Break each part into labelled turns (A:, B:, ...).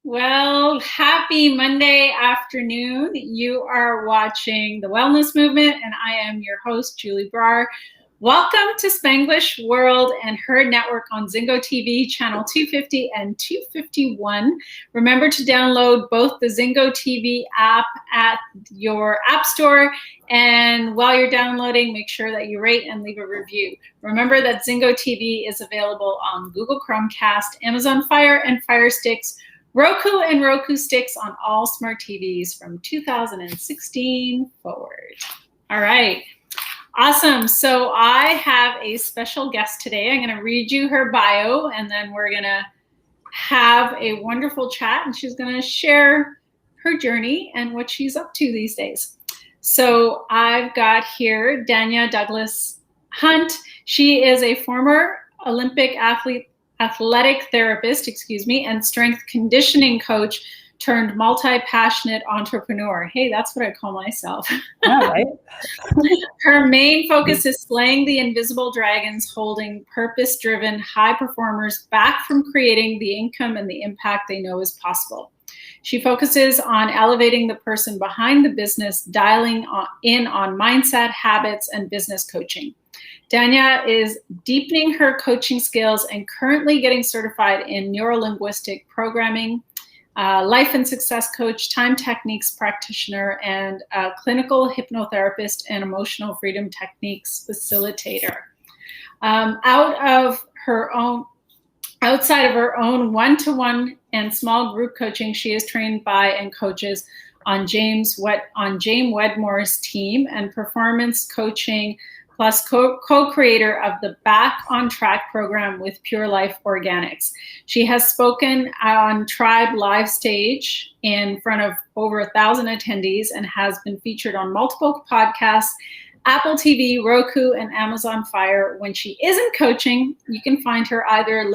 A: Well, happy Monday afternoon. You are watching The Wellness Movement, and I am your host, Julie Brar. Welcome to Spanglish World and Her Network on Zingo TV, channel 250 and 251. Remember to download both the Zingo TV app at your app store. And while you're downloading, make sure that you rate and leave a review. Remember that Zingo TV is available on Google Chromecast, Amazon Fire and Fire Sticks, Roku and Roku Sticks on all smart TVs from 2016 forward. All right. Awesome. So I have a special guest today. I'm going to read you her bio, and then we're going to have a wonderful chat, and she's going to share her journey and what she's up to these days. So I've got here Danya Douglas Hunt. She is a former Olympic athletic therapist, and strength conditioning coach turned multi-passionate entrepreneur. Hey, that's what I call myself.
B: Yeah, right.
A: Her main focus is slaying the invisible dragons, holding purpose-driven high performers back from creating the income and the impact they know is possible. She focuses on elevating the person behind the business, dialing in on mindset, habits, and business coaching. Danya is deepening her coaching skills and currently getting certified in Neuro-Linguistic Programming, life and success coach, time techniques practitioner, and clinical hypnotherapist and emotional freedom techniques facilitator. Outside of her own one-to-one and small group coaching, she is trained by and coaches on James Wedmore's team and performance coaching, plus co-creator of the Back on Track program with Pure Life Organics. She has spoken on Tribe Live Stage in front of over 1,000 attendees and has been featured on multiple podcasts, Apple TV, Roku, and Amazon Fire. When she isn't coaching, you can find her either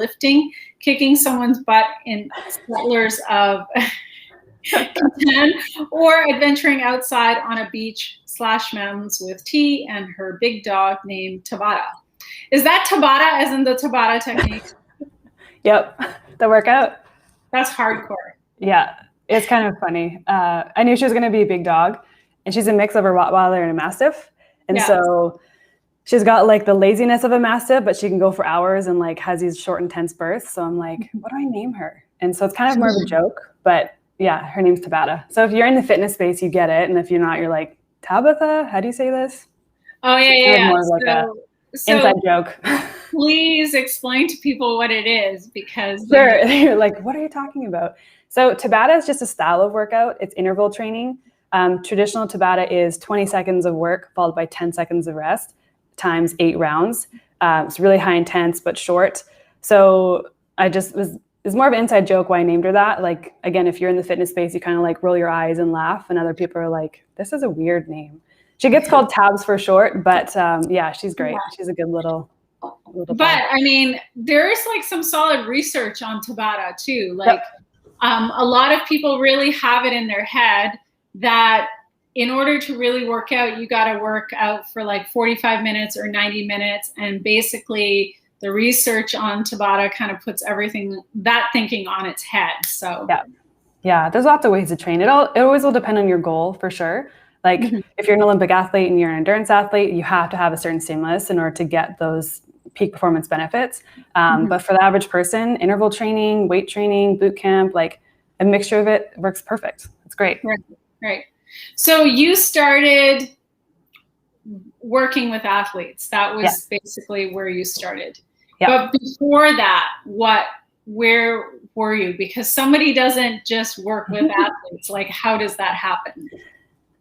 A: kicking someone's butt in Settlers of Catan, or adventuring outside on a beach / mountains with tea and her big dog named Tabata. Is that Tabata as in the Tabata technique?
B: Yep, the workout.
A: That's hardcore.
B: Yeah, it's kind of funny. I knew she was going to be a big dog, and she's a mix of a Rottweiler and a Mastiff. And so she's got like the laziness of a Mastiff, but she can go for hours and like has these short, intense births. So I'm like, what do I name her? And so it's kind of more of a joke, but yeah, her name's Tabata. So if you're in the fitness space, you get it. And if you're not, you're like, Tabata, how do you say this?
A: Oh, yeah.
B: More of like a inside joke.
A: Please explain to people what it is, because
B: sure. You're like, what are you talking about? So Tabata is just a style of workout. It's interval training. Traditional Tabata is 20 seconds of work followed by 10 seconds of rest times 8 rounds. It's really high intense, but short. So it's more of an inside joke why I named her that. Like, again, if you're in the fitness space, you kind of like roll your eyes and laugh, and other people are like, this is a weird name. She gets called Tabs for short, but yeah, she's great. Yeah. She's a good little
A: but fun. I mean, there's like some solid research on Tabata too. Like a lot of people really have it in their head that in order to really work out, you got to work out for like 45 minutes or 90 minutes. And basically the research on Tabata kind of puts that thinking on its head. So
B: yeah, there's lots of ways to train. It always will depend on your goal for sure. Like if you're an Olympic athlete and you're an endurance athlete, you have to have a certain stimulus in order to get those peak performance benefits. But for the average person, interval training, weight training, boot camp, like a mixture of it works perfect. It's great.
A: Right. So you started working with athletes. That was basically where you started. But before that, where were you? Because somebody doesn't just work with athletes. Like, how does that happen?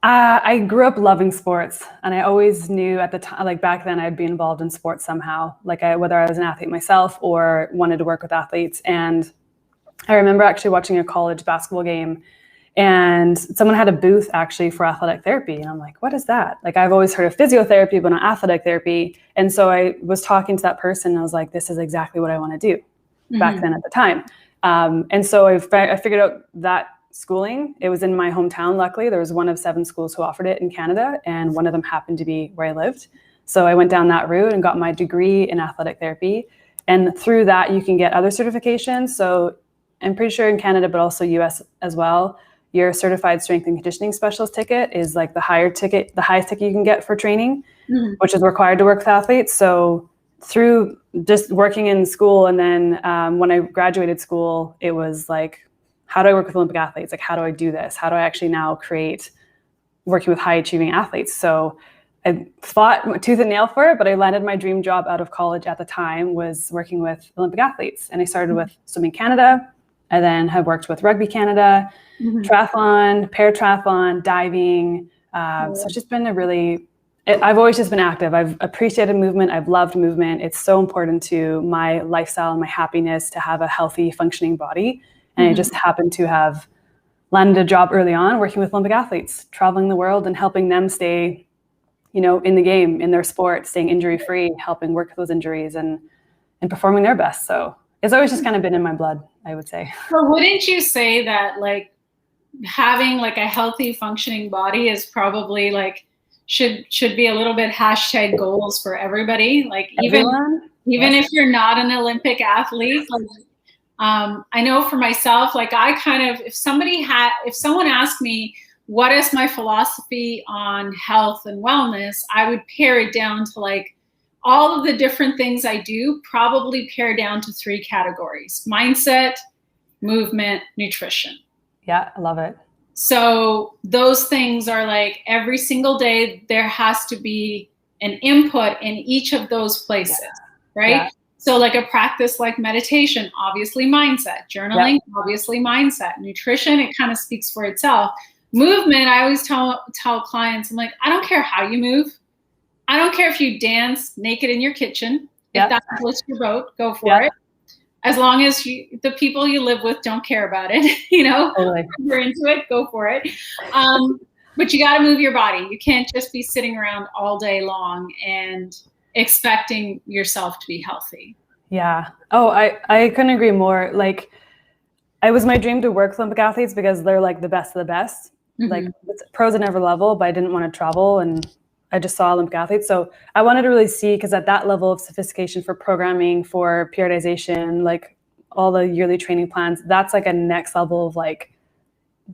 B: I grew up loving sports, and I always knew at the time, like back then, I'd be involved in sports somehow, like whether I was an athlete myself or wanted to work with athletes. And I remember actually watching a college basketball game, and someone had a booth actually for athletic therapy. And I'm like, what is that? Like, I've always heard of physiotherapy, but not athletic therapy. And so I was talking to that person, and I was like, this is exactly what I want to do back then at the time. And so I figured out that schooling. It was in my hometown. Luckily, there was one of 7 schools who offered it in Canada, and one of them happened to be where I lived. So I went down that route and got my degree in athletic therapy. And through that, you can get other certifications. So I'm pretty sure in Canada, but also US as well, your certified strength and conditioning specialist ticket is like the highest ticket you can get for training, which is required to work with athletes. So through just working in school, and then when I graduated school, it was like, how do I work with Olympic athletes? Like, how do I do this? How do I actually now create working with high achieving athletes? So I fought tooth and nail for it, but I landed my dream job out of college at the time was working with Olympic athletes. And I started with Swimming Canada. I then have worked with Rugby Canada, triathlon, paratriathlon, diving. So it's just been I've always just been active. I've appreciated movement. I've loved movement. It's so important to my lifestyle and my happiness to have a healthy, functioning body. And I just happened to have landed a job early on working with Olympic athletes, traveling the world and helping them stay, in the game, in their sport, staying injury-free, helping work with those injuries and performing their best. So it's always just kind of been in my blood, I would say.
A: Well, wouldn't you say that like having like a healthy functioning body is probably like should be a little bit hashtag goals for everybody? Like even if you're not an Olympic athlete, like, I know for myself, like I kind of, if someone asked me, what is my philosophy on health and wellness, I would pare it down to like all of the different things I do, probably pare down to 3 categories: mindset, movement, nutrition.
B: Yeah, I love it.
A: So those things are like every single day, there has to be an input in each of those places, right? Yeah. So like a practice like meditation, obviously mindset, journaling, obviously mindset, nutrition, it kind of speaks for itself. Movement, I always tell clients, I'm like, I don't care how you move. I don't care if you dance naked in your kitchen. If that floats your boat, go for it. As long as the people you live with don't care about it, totally. You're into it, go for it. But you got to move your body. You can't just be sitting around all day long and expecting yourself to be healthy.
B: Yeah. Oh, I couldn't agree more. Like, it was my dream to work with Olympic athletes because they're like the best of the best. Like it's pros at every level, but I didn't want to travel and I just saw Olympic athletes. So I wanted to really see, because at that level of sophistication for programming, for periodization, like all the yearly training plans, that's like a next level of like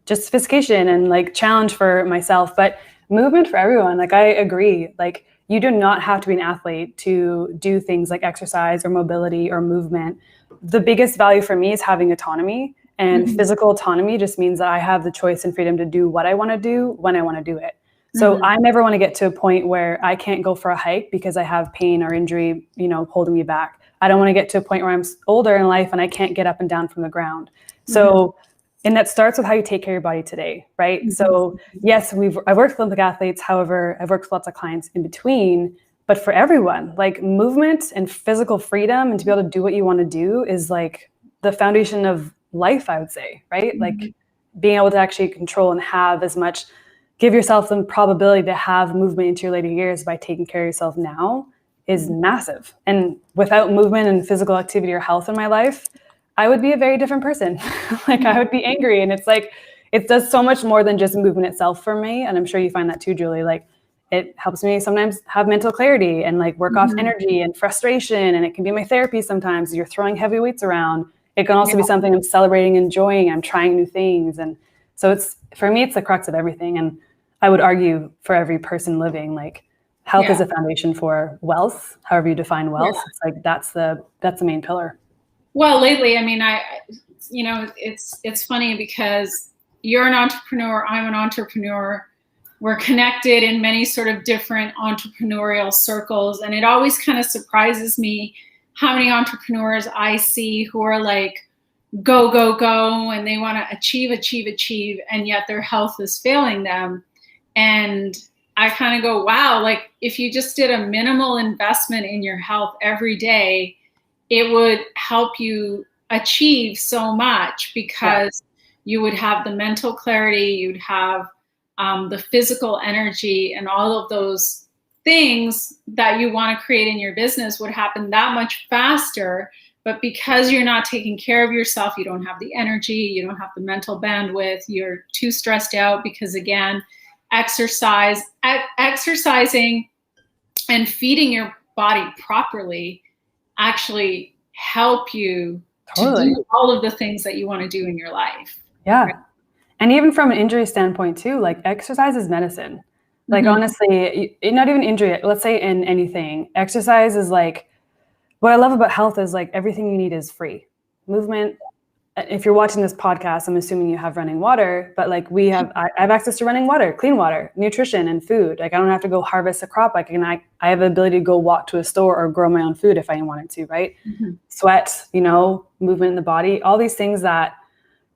B: just sophistication and like challenge for myself, but movement for everyone. Like I agree, like you do not have to be an athlete to do things like exercise or mobility or movement. The biggest value for me is having autonomy, and physical autonomy just means that I have the choice and freedom to do what I want to do when I want to do it. So I never want to get to a point where I can't go for a hike because I have pain or injury, holding me back. I don't want to get to a point where I'm older in life and I can't get up and down from the ground. So, and that starts with how you take care of your body today, right? So yes, I've worked with Olympic athletes. However, I've worked with lots of clients in between, but for everyone, like movement and physical freedom and to be able to do what you want to do is like the foundation of life, I would say, right? Like being able to actually control and have give yourself the probability to have movement into your later years by taking care of yourself now is massive. And without movement and physical activity or health in my life, I would be a very different person. Like I would be angry. And it's like, it does so much more than just movement itself for me. And I'm sure you find that too, Julie. Like it helps me sometimes have mental clarity and like work off energy and frustration. And it can be my therapy sometimes. You're throwing heavy weights around. It can also be something I'm celebrating, enjoying. I'm trying new things. And so for me, it's the crux of everything. And I would argue for every person living, like health is a foundation for wealth, however you define wealth. It's like, that's the main pillar.
A: Well, lately, I mean, it's funny because you're an entrepreneur, I'm an entrepreneur. We're connected in many sort of different entrepreneurial circles. And it always kind of surprises me how many entrepreneurs I see who are like, go, go, go, and they want to achieve, and yet their health is failing them. And I kind of go, wow, like if you just did a minimal investment in your health every day, it would help you achieve so much because you would have the mental clarity, you'd have the physical energy, and all of those things that you want to create in your business would happen that much faster. But because you're not taking care of yourself, you don't have the energy, you don't have the mental bandwidth, you're too stressed out because, again, exercising and feeding your body properly actually help you to
B: Totally.
A: do all of the things that you want to do in your life.
B: Yeah.
A: Right?
B: And even from an injury standpoint too, like exercise is medicine. Like honestly, not even injury, let's say in anything, exercise is like, what I love about health is like everything you need is free. Movement. If you're watching this podcast, I'm assuming you have running water, but like I have access to running water, clean water, nutrition and food. Like I don't have to go harvest a crop. I have the ability to go walk to a store or grow my own food if I wanted to, right? Sweat, movement in the body, all these things that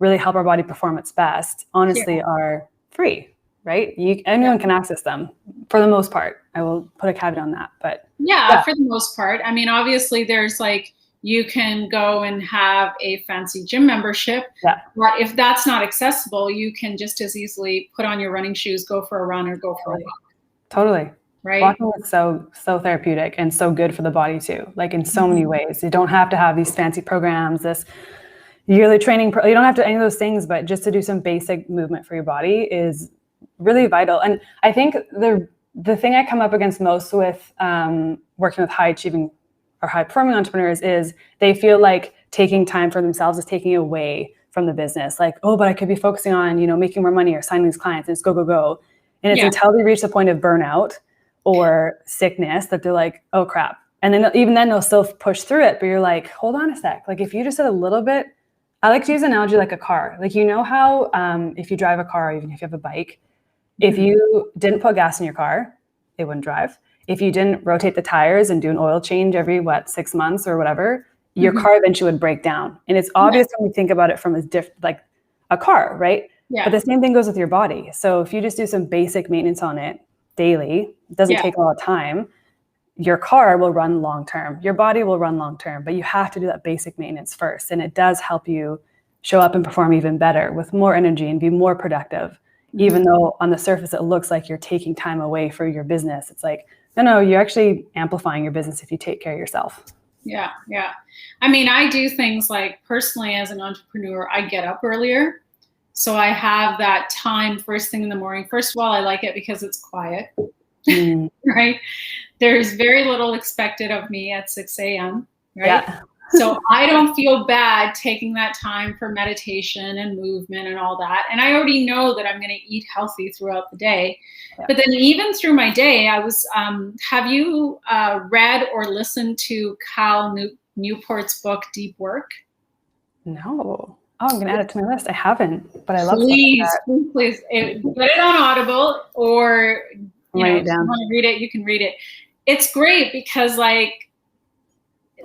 B: really help our body perform its best, honestly, are free, right? Anyone can access them for the most part. I will put a caveat on that, but
A: yeah, for the most part. I mean, obviously there's like, you can go and have a fancy gym membership.
B: Yeah.
A: But if that's not accessible, you can just as easily put on your running shoes, go for a run or go for a walk.
B: Totally.
A: Right.
B: Walking is so therapeutic and so good for the body too, like in so many ways. You don't have to have these fancy programs, this yearly training. You don't have to any of those things, but just to do some basic movement for your body is really vital. And I think the thing I come up against most with working with high achieving or high performing entrepreneurs is they feel like taking time for themselves is taking away from the business. Like, oh, but I could be focusing on, making more money or signing these clients and it's go, go, go. And it's until they reach the point of burnout or sickness that they're like, oh crap. And then even then they'll still push through it, but you're like, hold on a sec. Like if you just did a little bit, I like to use an analogy like a car. Like, how if you drive a car, even if you have a bike, if you didn't put gas in your car, it wouldn't drive. If you didn't rotate the tires and do an oil change every 6 months or whatever, your car eventually would break down. And it's obvious when you think about it from a car, right? Yeah. But the same thing goes with your body. So if you just do some basic maintenance on it daily, it doesn't take a lot of time, your car will run long-term, your body will run long-term, but you have to do that basic maintenance first. And it does help you show up and perform even better with more energy and be more productive. Even though on the surface, it looks like you're taking time away for your business. It's like, no, you're actually amplifying your business if you take care of yourself. Yeah.
A: Yeah. I mean, I do things like personally as an entrepreneur, I get up earlier. So I have that time first thing in the morning. First of all, I like it because it's quiet, right? There's very little expected of me at 6 a.m., right? Yeah. So I don't feel bad taking that time for meditation and movement and all that. And I already know that I'm going to eat healthy throughout the day. Yeah. But then even through my day, I was, have you read or listened to Cal Newport's book, Deep Work?
B: No. Oh, I'm going to add it to my list. I haven't, but I love
A: Please get it on Audible or, if you want to read it, you can read it. It's great because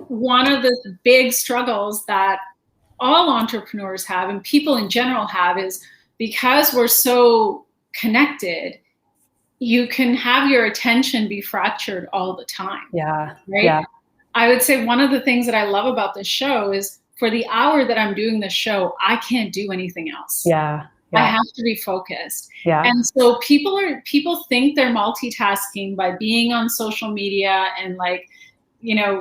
A: one of the big struggles that all entrepreneurs have and people in general have is because we're so connected, you can have your attention be fractured all the time.
B: Yeah.
A: Right.
B: Yeah.
A: I would say one of the things that I love about this show is for the hour that I'm doing this show, I can't do anything else.
B: Yeah.
A: I have to be focused.
B: Yeah.
A: And so people think they're multitasking by being on social media and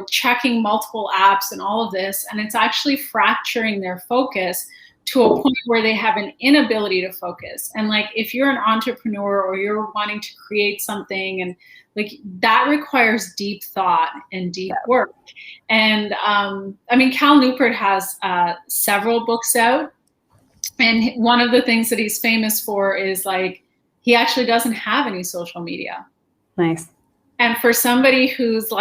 A: checking multiple apps and all of this. And it's actually fracturing their focus to a point where they have an inability to focus. And if you're an entrepreneur or you're wanting to create something and that requires deep thought and deep work. And Cal Newport has several books out. And one of the things that he's famous for is he actually doesn't have any social media.
B: Nice.
A: And for somebody who's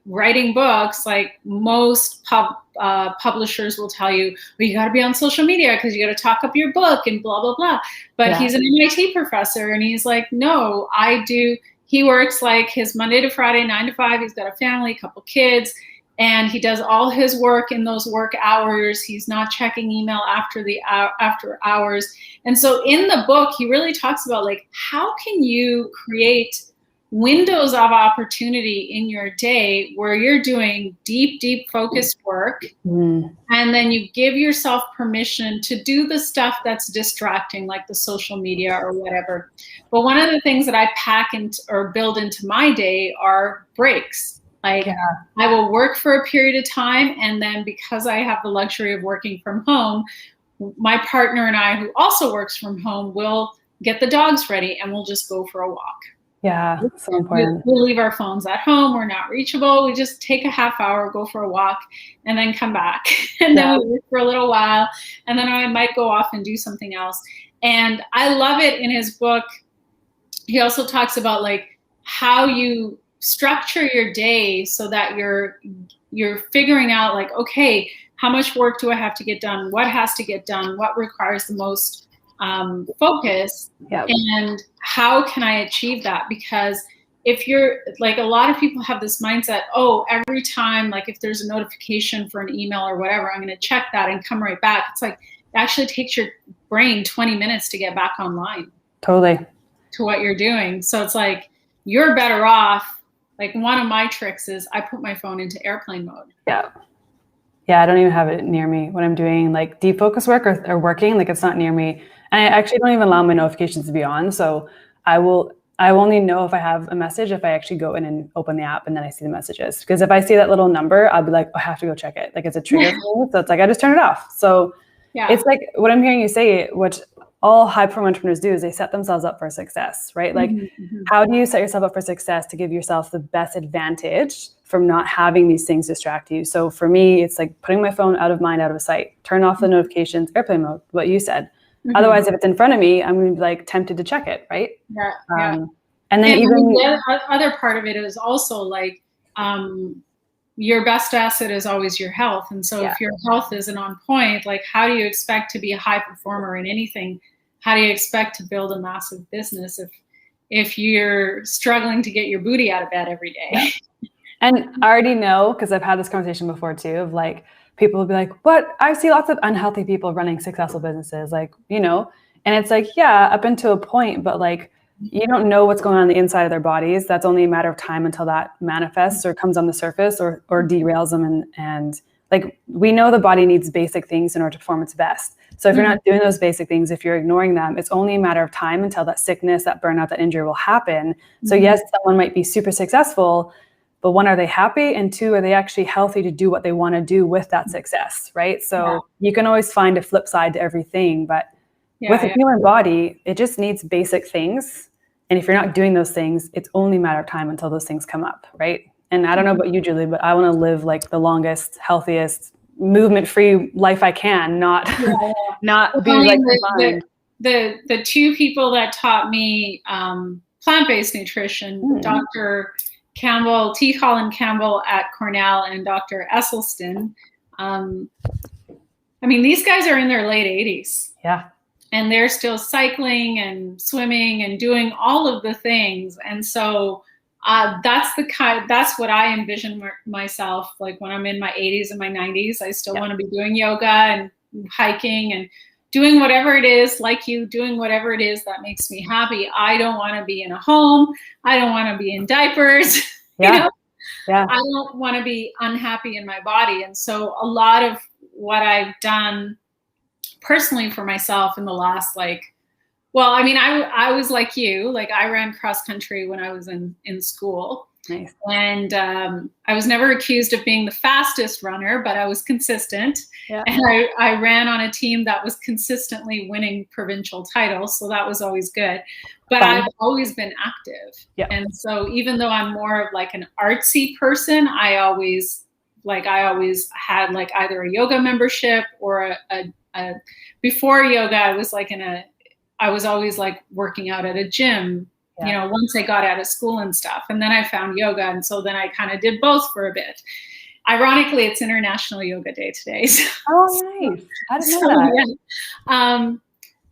A: writing books, most publishers will tell you, well, you got to be on social media because you got to talk up your book and blah, blah, blah. But he's an MIT professor and he's like, no, I do. He works his Monday to Friday, 9 to 5. He's got a family, a couple kids, and he does all his work in those work hours. He's not checking email after hours. And so in the book, he really talks about how can you create windows of opportunity in your day where you're doing deep focused work. And then you give yourself permission to do the stuff that's distracting, like the social media or whatever. But one of the things that I pack or build into my day are breaks. I will work for a period of time. And then because I have the luxury of working from home, my partner and I, who also works from home, will get the dogs ready and we'll just go for a walk.
B: Yeah, so important.
A: We leave our phones at home. We're not reachable. We just take a half hour, go for a walk, and then come back. And then we work for a little while. And then I might go off and do something else. And I love it in his book. He also talks about like how you structure your day so that you're figuring out like, okay, how much work do I have to get done? What has to get done? What requires the most focus?
B: Yep.
A: And how can I achieve that? Because if you're like, a lot of people have this mindset, oh, every time, like if there's a notification for an email or whatever, I'm going to check that and come right back. It's like, it actually takes your brain 20 minutes to get back online.
B: Totally.
A: To what you're doing. So it's like, you're better off. Like one of my tricks is I put my phone into airplane mode.
B: Yeah. Yeah, I don't even have it near me when I'm doing like deep focus work or working, like it's not near me. And I actually don't even allow my notifications to be on. So I only know if I have a message if I actually go in and open the app and then I see the messages. Because if I see that little number, I'll be like, oh, I have to go check it. Like it's a trigger for me. So it's like, I just turn it off. So it's like what I'm hearing you say, which all high performing entrepreneurs do is they set themselves up for success, right? Like how do you set yourself up for success to give yourself the best advantage from not having these things distract you? So for me, it's like putting my phone out of mind, out of sight, turn off the notifications, airplane mode, what you said. Otherwise, if it's in front of me, I'm going to be like tempted to check it, right? And then
A: the other part of it is also like your best asset is always your health. And so if your health isn't on point, like how do you expect to be a high performer in anything? How do you expect to build a massive business if you're struggling to get your booty out of bed every day?
B: Yeah. And I already know, because I've had this conversation before too, of like, people will be like, what? I see lots of unhealthy people running successful businesses, like, you know, and it's like, yeah, up until a point, but like, you don't know what's going on the inside of their bodies. That's only a matter of time until that manifests or comes on the surface or derails them. And like, we know the body needs basic things in order to perform its best. So if you're not doing those basic things, if you're ignoring them, it's only a matter of time until that sickness, that burnout, that injury will happen. So yes, someone might be super successful, but one, are they happy? And two, are they actually healthy to do what they want to do with that success, right? So you can always find a flip side to everything, but with a human body, it just needs basic things. And if you're not doing those things, it's only a matter of time until those things come up, right? And I don't know about you, Julie, but I want to live like the longest, healthiest, movement-free life I can, not be like
A: the two people that taught me plant-based nutrition, Dr. Campbell, T. Holland Campbell at Cornell, and Dr. Esselstyn. I mean, these guys are in their late 80s.
B: Yeah.
A: And they're still cycling and swimming and doing all of the things. And so that's what I envision myself. Like when I'm in my 80s and my 90s, I still want to be doing yoga and hiking and doing whatever it is, like you, doing whatever it is that makes me happy. I don't want to be in a home. I don't want to be in diapers. You know? I don't want to be unhappy in my body. And so a lot of what I've done personally for myself in the last, like, well, I mean, I was like you, like I ran cross country when I was in school.
B: Nice.
A: And I was never accused of being the fastest runner, but I was consistent. Yeah. And I ran on a team that was consistently winning provincial titles. So that was always good. But I've always been active. Yeah. And so even though I'm more of like an artsy person, I always had like either a yoga membership or a before yoga, I was always like working out at a gym. Yeah. You know, once I got out of school and stuff, and then I found yoga. And so then I kind of did both for a bit. Ironically, it's International Yoga Day today. So,
B: oh, nice. I didn't know that.
A: Yeah.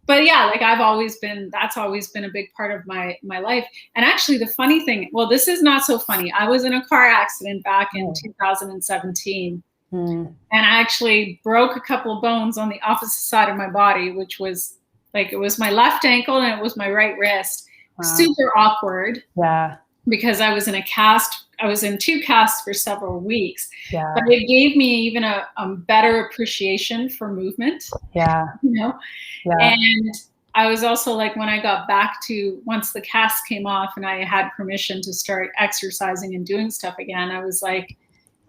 A: But yeah, like that's always been a big part of my life. And actually the funny thing, well, this is not so funny. I was in a car accident back in 2017. And I actually broke a couple of bones on the opposite side of my body, which was like, it was my left ankle and it was my right wrist. Wow. Super awkward. Yeah. Because I was in a cast. I was in 2 casts for several weeks. Yeah. But it gave me even a better appreciation for movement. Yeah. You know? Yeah. And I was also like, when I got back to, once the cast came off and I had permission to start exercising and doing stuff again, I was like,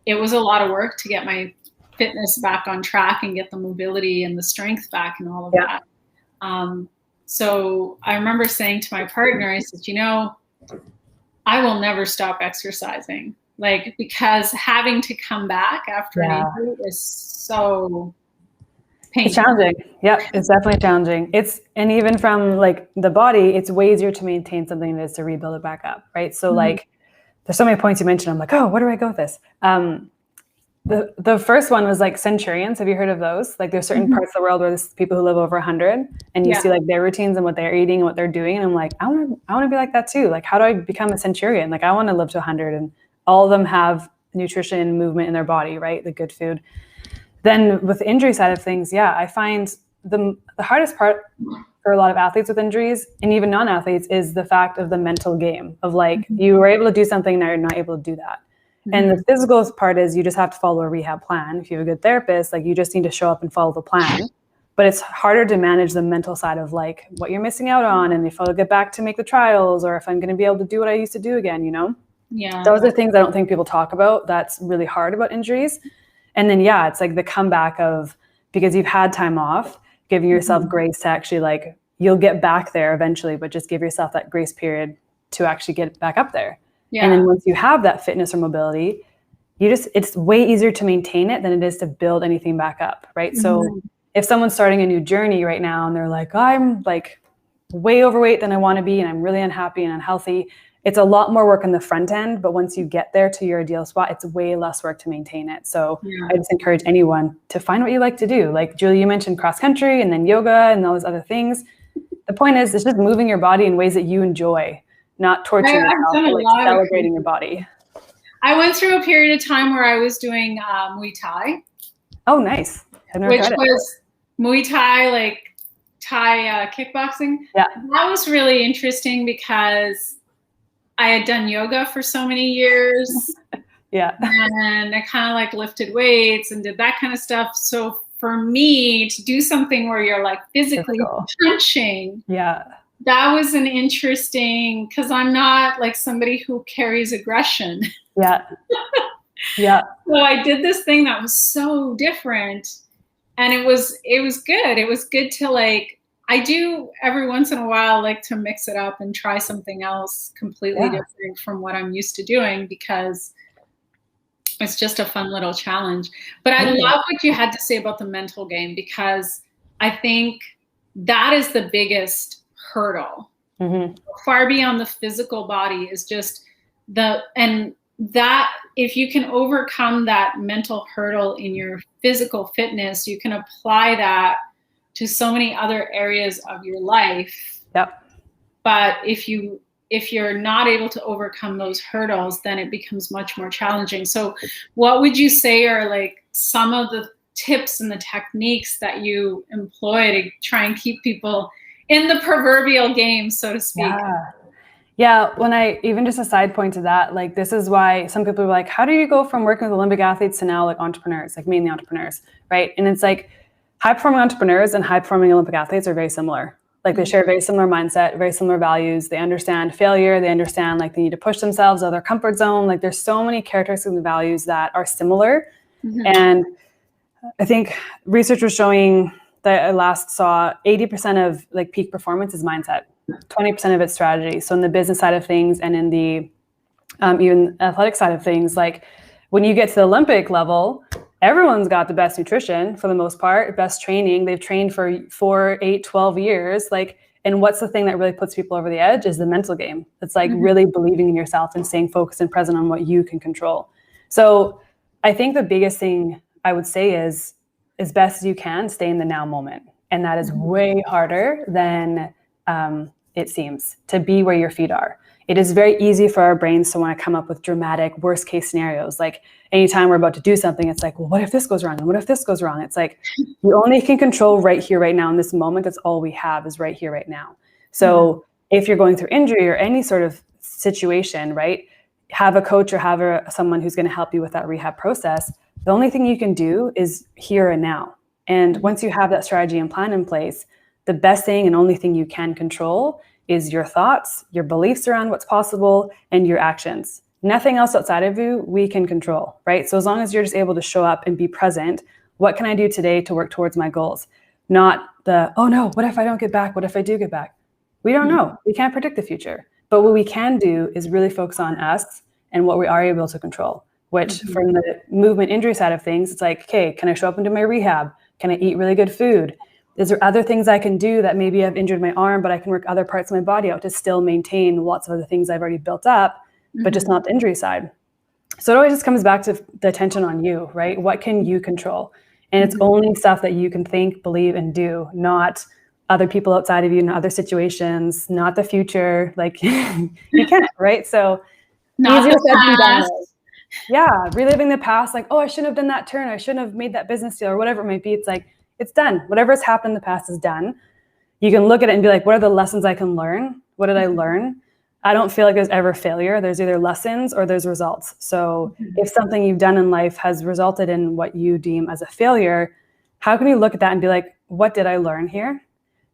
A: it was a lot of work to get my fitness back on track and get the mobility and the strength back and all of that. So I remember saying to my partner, I said, you know, I will never stop exercising, like, because having to come back after an injury is so painful.
B: It's challenging. Yeah, it's definitely challenging. And even from like the body, it's way easier to maintain something than it is to rebuild it back up, right? So like, there's so many points you mentioned. I'm like, oh, where do I go with this? The first one was like centurions. Have you heard of those? Like there's certain parts of the world where there's people who live over 100 and you see like their routines and what they're eating and what they're doing. And I'm like, I want to be like that too. Like, how do I become a centurion? Like I want to live to 100, and all of them have nutrition and movement in their body, right? The good food. Then with the injury side of things, I find the hardest part for a lot of athletes with injuries and even non-athletes is the fact of the mental game of like, you were able to do something, now you're not able to do that. And the physical part is you just have to follow a rehab plan. If you have a good therapist, like you just need to show up and follow the plan. But it's harder to manage the mental side of like what you're missing out on, and if I'll get back to make the trials, or if I'm going to be able to do what I used to do again, you know?
A: Yeah.
B: Those are things I don't think people talk about. That's really hard about injuries. And then, it's like the comeback of, because you've had time off, giving yourself grace to actually like, you'll get back there eventually, but just give yourself that grace period to actually get back up there. Yeah. And then once you have that fitness or mobility, it's way easier to maintain it than it is to build anything back up, right? So if someone's starting a new journey right now and they're like, I'm like way overweight than I want to be, and I'm really unhappy and unhealthy, it's a lot more work on the front end, but once you get there to your ideal spot, it's way less work to maintain it. So I just encourage anyone to find what you like to do. Like Julie, you mentioned cross country and then yoga and all those other things. The point is, it's just moving your body in ways that you enjoy, not torturing yourself, but like celebrating your body.
A: I went through a period of time where I was doing Muay Thai.
B: Oh, nice.
A: Which was Muay Thai, like Thai kickboxing.
B: Yeah.
A: That was really interesting because I had done yoga for so many years. And I kind of like lifted weights and did that kind of stuff. So for me to do something where you're like physically punching, that was an interesting, because I'm not like somebody who carries aggression. So I did this thing that was so different, and it was good. It was good to like, I do every once in a while like to mix it up and try something else completely different from what I'm used to doing, because it's just a fun little challenge. But I love what you had to say about the mental game, because I think that is the biggest hurdle. Far beyond the physical body is just that if you can overcome that mental hurdle in your physical fitness, you can apply that to so many other areas of your life. But if you're not able to overcome those hurdles, then it becomes much more challenging. So what would you say are like some of the tips and the techniques that you employ to try and keep people in the proverbial game, so to speak?
B: When I, even just a side point to that, like this is why some people are like, how do you go from working with Olympic athletes to now like entrepreneurs, like mainly entrepreneurs, right? And it's like high performing entrepreneurs and high performing Olympic athletes are very similar. Like they share a very similar mindset, very similar values. They understand failure. They understand like they need to push themselves out of their comfort zone. Like there's so many characteristics and values that are similar. And I think research was showing that I last saw 80% of like peak performance is mindset. 20% of it's strategy. So in the business side of things and in the even athletic side of things, like when you get to the Olympic level, everyone's got the best nutrition for the most part, best training. They've trained for 4, 8, 12 years. Like, and what's the thing that really puts people over the edge is the mental game. It's like really believing in yourself and staying focused and present on what you can control. So I think the biggest thing I would say is, as best as you can, stay in the now moment. And that is way harder than it seems, to be where your feet are. It is very easy for our brains to want to come up with dramatic worst case scenarios. Like anytime we're about to do something, it's like, well, what if this goes wrong? And what if this goes wrong? It's like, you only can control right here, right now in this moment. That's all we have is right here, right now. So if you're going through injury or any sort of situation, right, have a coach or have someone who's going to help you with that rehab process. The only thing you can do is here and now. And once you have that strategy and plan in place, the best thing and only thing you can control is your thoughts, your beliefs around what's possible, and your actions. Nothing else outside of you we can control, right? So as long as you're just able to show up and be present, what can I do today to work towards my goals? Not the, oh no, what if I don't get back? What if I do get back? We don't know. We can't predict the future. But what we can do is really focus on us and what we are able to control, which from the movement injury side of things, it's like, okay, can I show up and do my rehab? Can I eat really good food? Is there other things I can do that maybe I've injured my arm, but I can work other parts of my body out to still maintain lots of other things I've already built up, but just not the injury side. So it always just comes back to the attention on you, right? What can you control? And it's only stuff that you can think, believe, and do, not other people outside of you, not other situations, not the future. Like you can't, right? So
A: not
B: easier
A: the
B: said than done.
A: past.
B: Yeah, reliving the past, like, oh, I shouldn't have done that turn. I shouldn't have made that business deal or whatever it might be. It's like, it's done. Whatever has happened in the past is done. You can look at it and be like, what are the lessons I can learn? What did I learn? I don't feel like there's ever failure. There's either lessons or there's results. So if something you've done in life has resulted in what you deem as a failure, how can you look at that and be like, what did I learn here?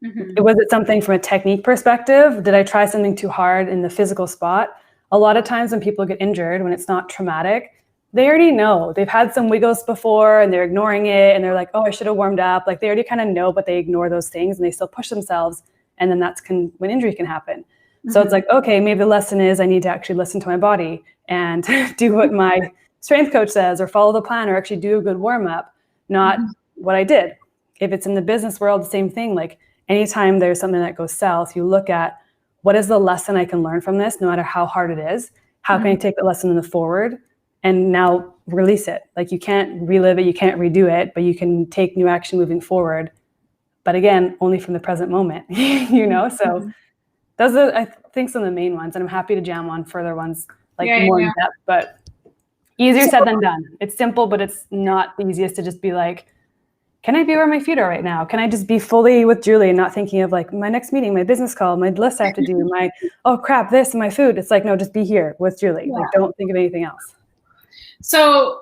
B: Was it something from a technique perspective? Did I try something too hard in the physical spot? A lot of times when people get injured, when it's not traumatic, they already know. They've had some wiggles before and they're ignoring it. And they're like, oh, I should have warmed up. Like they already kind of know, but they ignore those things and they still push themselves. And then that's when injury can happen. So it's like, okay, maybe the lesson is I need to actually listen to my body and do what my strength coach says or follow the plan or actually do a good warm up, not what I did. If it's in the business world, the same thing. Like anytime there's something that goes south, you look at what is the lesson I can learn from this, no matter how hard it is. How can I take the lesson in the forward and now release it? Like you can't relive it, you can't redo it, but you can take new action moving forward. But again, only from the present moment, you know? So those are, I think, some of the main ones. And I'm happy to jam on further ones, like more in depth, but easier said than done. It's simple, but it's not the easiest to just be like, can I be where my feet are right now? Can I just be fully with Julie and not thinking of like my next meeting, my business call, my list I have to do, my, oh crap, this and my food. It's like, no, just be here with Julie. Like, don't think of anything else.
A: So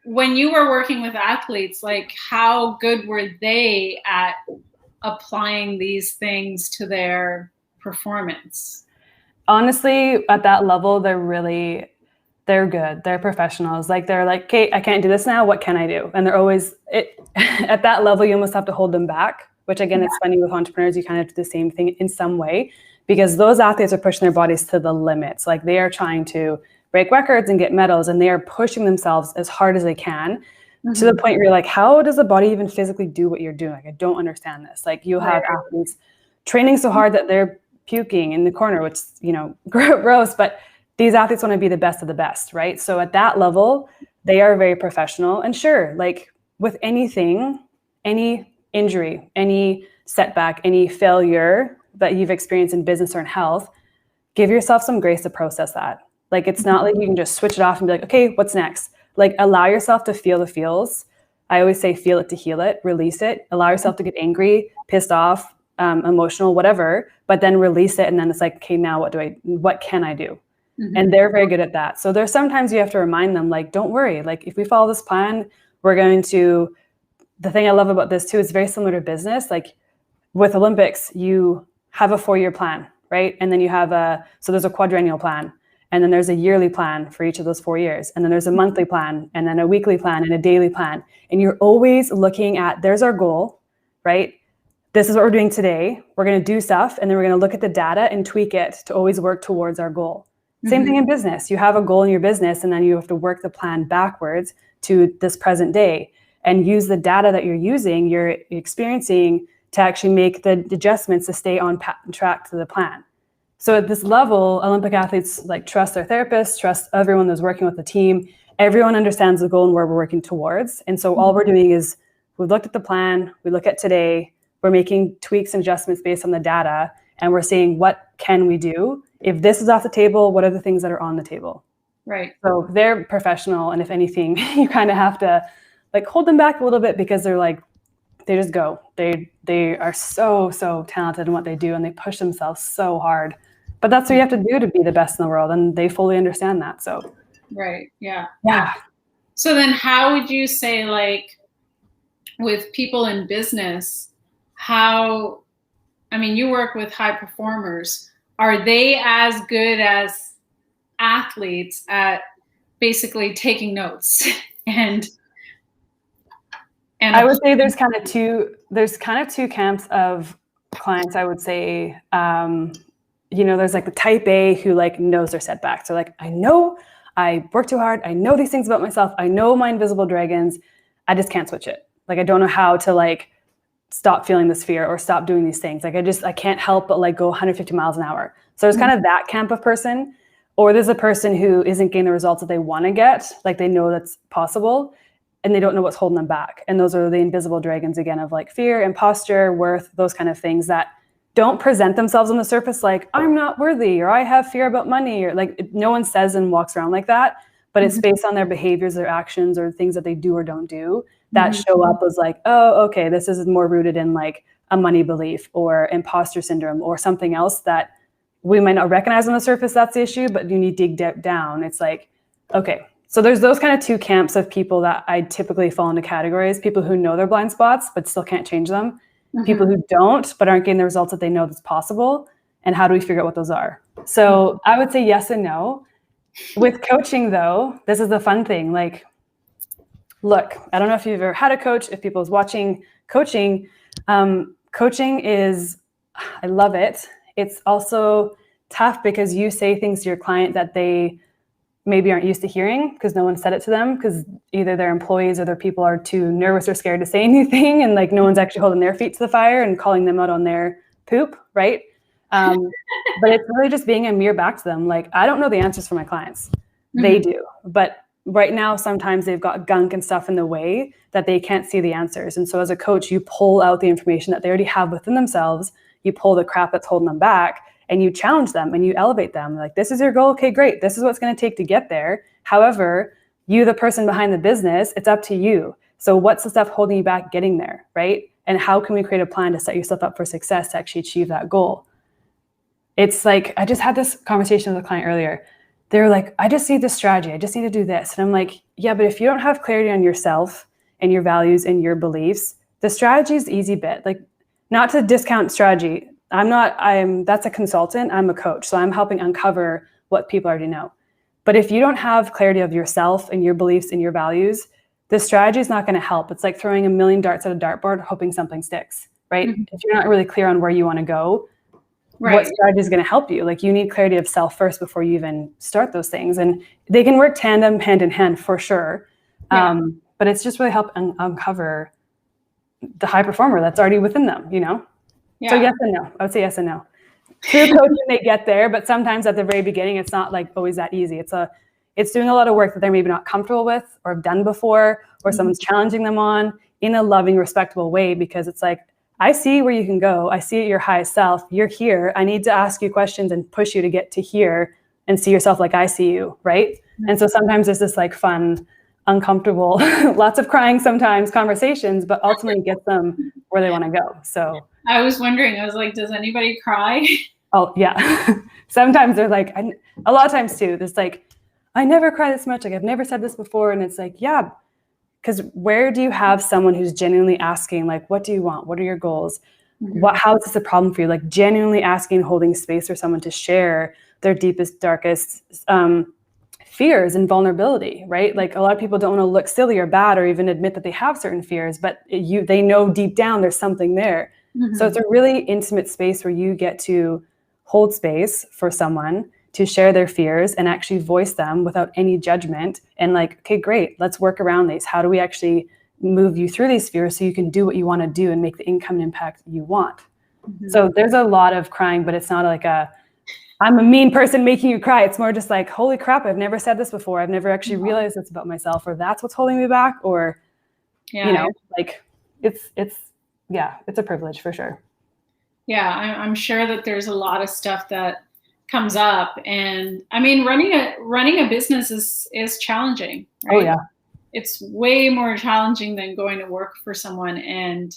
A: when you were working with athletes, like how good were they at applying these things to their performance?
B: Honestly, at that level, they're good. They're professionals. Like they're like, Kate, I can't do this now. What can I do? And they're always at that level, you almost have to hold them back, which again, it's funny with entrepreneurs, you kind of do the same thing in some way because those athletes are pushing their bodies to the limits. Like they are trying to break records and get medals and they are pushing themselves as hard as they can to the point where you're like, how does the body even physically do what you're doing? Like, I don't understand this. Like you have athletes training so hard that they're puking in the corner, which, you know, gross, but these athletes want to be the best of the best, right? So at that level, they are very professional. And sure, like with anything, any injury, any setback, any failure that you've experienced in business or in health, give yourself some grace to process that. Like, it's not like you can just switch it off and be like, okay, what's next? Like, allow yourself to feel the feels. I always say, feel it to heal it, release it, allow yourself to get angry, pissed off, emotional, whatever, but then release it. And then it's like, okay, now what can I do? And they're very good at that. So there's sometimes you have to remind them, like, don't worry. Like, if we follow this plan, the thing I love about this too, is very similar to business. Like with Olympics, you have a 4-year plan, right? And then you have so there's a quadrennial plan. And then there's a yearly plan for each of those 4 years. And then there's a monthly plan, and then a weekly plan, and a daily plan. And you're always looking at, there's our goal, right? This is what we're doing today. We're going to do stuff, and then we're going to look at the data and tweak it to always work towards our goal. Same thing in business. You have a goal in your business, and then you have to work the plan backwards to this present day and use the data that you're experiencing to actually make the adjustments to stay on track to the plan. So at this level, Olympic athletes like trust their therapists, trust everyone that's working with the team. Everyone understands the goal and where we're working towards. And so all we're doing is we've looked at the plan, we look at today, we're making tweaks and adjustments based on the data, and we're seeing what can we do? If this is off the table, what are the things that are on the table?
A: Right.
B: So they're professional. And if anything, you kind of have to like hold them back a little bit because they're like, they just go. They are so talented in what they do, and they push themselves so hard. But that's what you have to do to be the best in the world, and they fully understand that. So
A: right. Yeah.
B: So
A: then how would you say, like, with people in business, you work with high performers, are they as good as athletes at basically taking notes? And
B: I would say there's kind of two camps of clients. I would say there's like the type A who like knows their setbacks. They're like, I know I work too hard. I know these things about myself. I know my invisible dragons. I just can't switch it. Like, I don't know how to like stop feeling this fear or stop doing these things. Like, I can't help but like go 150 miles an hour. So there's kind of that camp of person, or there's a person who isn't getting the results that they want to get. Like, they know that's possible and they don't know what's holding them back. And those are the invisible dragons again, of like fear, imposter, worth, those kind of things that don't present themselves on the surface like, I'm not worthy, or I have fear about money, or like, no one says and walks around like that, but it's based on their behaviors, their actions, or things that they do or don't do that show up as like, oh, okay, this is more rooted in like a money belief or imposter syndrome or something else that we might not recognize on the surface that's the issue, but you need to dig down. It's like, okay, so there's those kind of two camps of people that I typically fall into categories: people who know their blind spots but still can't change them, people who don't but aren't getting the results that they know that's possible, and how do we figure out what those are? So I would say yes and no. With coaching though, this is the fun thing. Like, look, I don't know if you've ever had a coach, if people's watching coaching. Coaching is, I love it. It's also tough because you say things to your client that they maybe aren't used to hearing because no one said it to them, because either their employees or their people are too nervous or scared to say anything, and like no one's actually holding their feet to the fire and calling them out on their poop, right? But it's really just being a mirror back to them. Like, I don't know the answers for my clients. They do. But right now, sometimes they've got gunk and stuff in the way that they can't see the answers. And so as a coach, you pull out the information that they already have within themselves. You pull the crap that's holding them back, and you challenge them and you elevate them. Like, this is your goal. Okay, great. This is what's going to take to get there. However, you, the person behind the business, it's up to you. So what's the stuff holding you back getting there, right? And how can we create a plan to set yourself up for success to actually achieve that goal? It's like, I just had this conversation with a client earlier. They're like, I just need this strategy. I just need to do this. And I'm like, yeah, but if you don't have clarity on yourself and your values and your beliefs, the strategy is the easy bit. Like, not to discount strategy. That's a consultant. I'm a coach. So I'm helping uncover what people already know. But if you don't have clarity of yourself and your beliefs and your values, the strategy is not going to help. It's like throwing a million darts at a dartboard, hoping something sticks, right? If you're not really clear on where you want to go, what strategy is going to help you? Like, you need clarity of self first before you even start those things. And they can work tandem, hand in hand for sure. But it's just really help uncover the high performer that's already within them, So yes and no. I would say yes and no. Through coaching, they get there, but sometimes at the very beginning, it's not like always that easy. It's doing a lot of work that they're maybe not comfortable with or have done before, or someone's challenging them on in a loving, respectable way, because it's like, I see where you can go. I see your highest self. You're here. I need to ask you questions and push you to get to here and see yourself like I see you, right? And so sometimes there's this like fun, uncomfortable, lots of crying sometimes, conversations, but ultimately gets them where they want to go. So
A: I was wondering, I was like, does anybody cry?
B: Oh yeah. Sometimes they're like, a lot of times too, there's like, I never cry this much. Like, I've never said this before. And it's like, yeah, because where do you have someone who's genuinely asking, like, what do you want? What are your goals? How is this a problem for you? Like, genuinely asking, holding space for someone to share their deepest, darkest fears and vulnerability, right? Like, a lot of people don't want to look silly or bad or even admit that they have certain fears, but they know deep down there's something there. So it's a really intimate space where you get to hold space for someone to share their fears and actually voice them without any judgment. And like, okay, great, let's work around these. How do we actually move you through these fears so you can do what you want to do and make the income impact you want? So there's a lot of crying, but it's not like I'm a mean person making you cry. It's more just like, holy crap, I've never said this before. I've never actually realized this about myself, or that's what's holding me back, or, like it's a privilege for sure.
A: Yeah, I'm sure that there's a lot of stuff that comes up, and I mean, running a business is challenging, right?
B: Oh yeah.
A: It's way more challenging than going to work for someone. And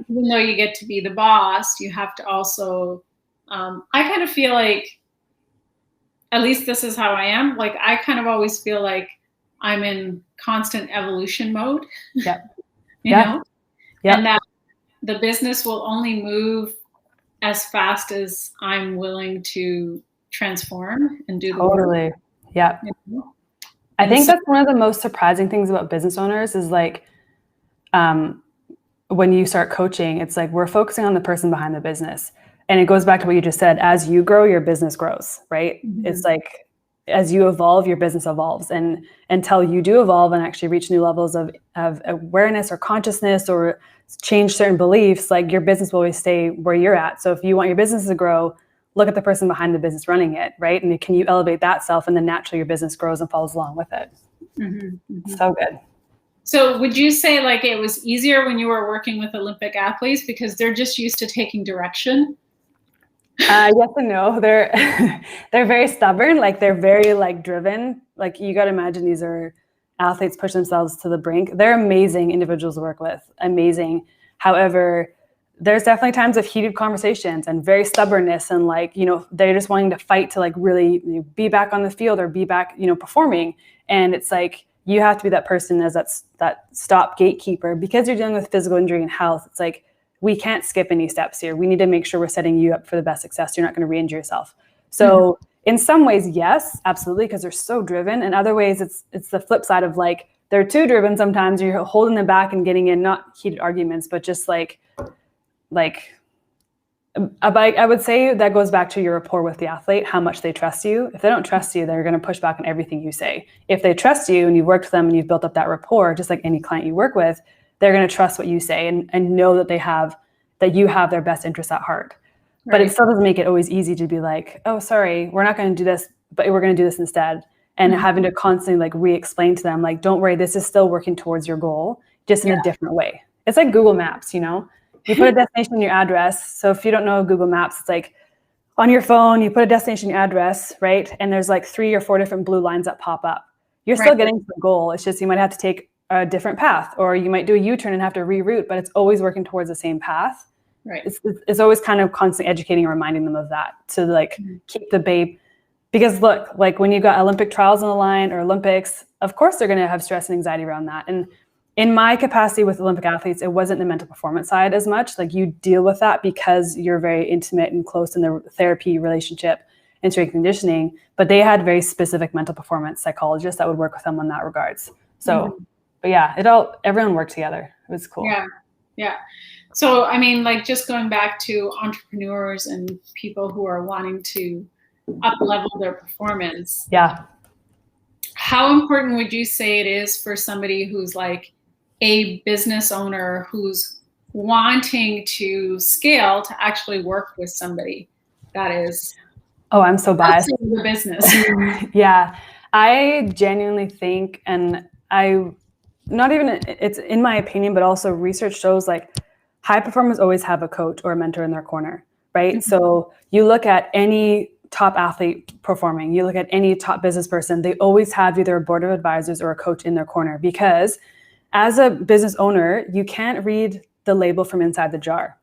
A: even though you get to be the boss, you have to also, I kind of feel like, at least this is how I am. Like, I kind of always feel like I'm in constant evolution mode, you know, and that the business will only move as fast as I'm willing to transform and do the work.
B: Yeah. I think that's one of the most surprising things about business owners is like, when you start coaching, it's like, we're focusing on the person behind the business. And it goes back to what you just said, as you grow, your business grows, right? Mm-hmm. It's like, as you evolve, your business evolves. And until you do evolve and actually reach new levels of awareness or consciousness or change certain beliefs, like your business will always stay where you're at. So if you want your business to grow, look at the person behind the business running it, right? And can you elevate that self, and then naturally your business grows and follows along with it. Mm-hmm, mm-hmm. So good.
A: So would you say like it was easier when you were working with Olympic athletes because they're just used to taking direction?
B: Yes and no. They're very stubborn. Like they're very like driven. Like you got to imagine these are athletes push themselves to the brink. They're amazing individuals to work with. Amazing. However, there's definitely times of heated conversations and very stubbornness, and like, you know, they're just wanting to fight to like really be back on the field or be back, you know, performing. And it's like, you have to be that person as that stop gatekeeper, because you're dealing with physical injury and health. It's like, we can't skip any steps here. We need to make sure we're setting you up for the best success. You're not going to re-injure yourself. So in some ways, yes, absolutely, because they're so driven. In other ways, it's the flip side of like, they're too driven sometimes. You're holding them back and getting in, not heated arguments, but just like I would say that goes back to your rapport with the athlete, how much they trust you. If they don't trust you, they're going to push back on everything you say. If they trust you and you've worked with them and you've built up that rapport, just like any client you work with, they're going to trust what you say and know that you have their best interests at heart. Right. But it still doesn't make it always easy to be like, oh, sorry, we're not going to do this, but we're going to do this instead. And having to constantly like re-explain to them, like, don't worry, this is still working towards your goal, just in a different way. It's like Google Maps, you know? You put a destination in your address. So if you don't know Google Maps, it's like on your phone, you put a destination in your address, right? And there's like 3 or 4 different blue lines that pop up. You're still getting to the goal. It's just you might have to take a different path, or you might do a U-turn and have to reroute, but it's always working towards the same path. Right. It's always kind of constantly educating and reminding them of that, to like keep the babe. Because look, like when you got Olympic trials on the line or Olympics, of course they're going to have stress and anxiety around that. And in my capacity with Olympic athletes, it wasn't the mental performance side as much. Like you deal with that because you're very intimate and close in the therapy relationship and strength conditioning, but they had very specific mental performance psychologists that would work with them on that regards. So, but yeah, everyone worked together. It was cool.
A: Yeah. Yeah. So, I mean, like just going back to entrepreneurs and people who are wanting to up-level their performance.
B: Yeah.
A: How important would you say it is for somebody who's like a business owner who's wanting to scale to actually work with somebody that is?
B: Oh, I'm so biased.
A: The business.
B: Yeah. I genuinely think, and it's in my opinion, but also research shows like high performers always have a coach or a mentor in their corner, right? So you look at any top athlete performing, you look at any top business person, they always have either a board of advisors or a coach in their corner, because as a business owner, you can't read the label from inside the jar.